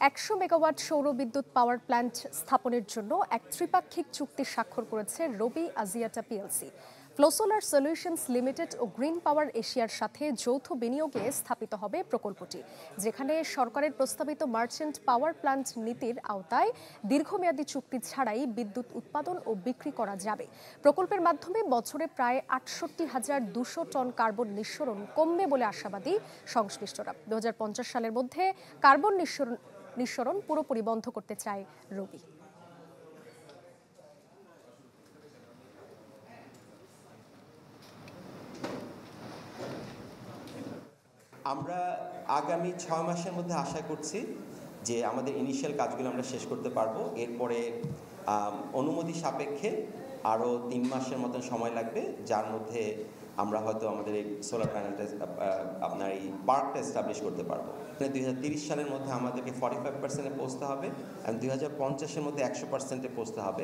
১০০ megawatt সৌর বিদ্যুৎ power plant স্থাপনের জন্য এক ত্রিপাক্ষিক চুক্তি স্বাক্ষর করেছে রবি আজিয়াটা পিএলসি। ফ্লোসোলার সলিউশনস লিমিটেড ও গ্রিন পাওয়ার এশিয়ার সাথে যৌথ বিনিয়োগে স্থাপিত হবে প্রকল্পটি, যেখানে সরকারের প্রস্তাবিত মার্চেন্ট পাওয়ার প্ল্যান্ট নীতির আওতায় দীর্ঘমেয়াদী চুক্তি ছাড়াই বিদ্যুৎ উৎপাদন ও বিক্রি করা যাবে। প্রকল্পের মাধ্যমে বছরে প্রায় ৬৮,২০০ টন কার্বন নিঃসরণ কমবে বলে আশাবাদী সংশ্লিষ্টরা। ২০৫০ সালের মধ্যে কার্বন নিঃসরণ পুরোপুরি বন্ধ করতে চায় রবি। আমরা আগামী ৬ মাসের মধ্যে আশা করছি যে আমাদের ইনিশিয়াল কাজগুলো আমরা শেষ করতে পারবো। এরপরে অনুমতি সাপেক্ষে আরও ৩ মাসের মতন সময় লাগবে, যার মধ্যে আমরা হয়তো আমাদের এই সোলার প্যানেলটা আপনার এই পার্কটা এস্টাবলিশ করতে পারবো। ২০৩০ সালের মধ্যে আমাদেরকে 45%-এ পৌঁছতে হবে এবং ২০৫০-এর মধ্যে ১০০%-এ পৌঁছতে হবে।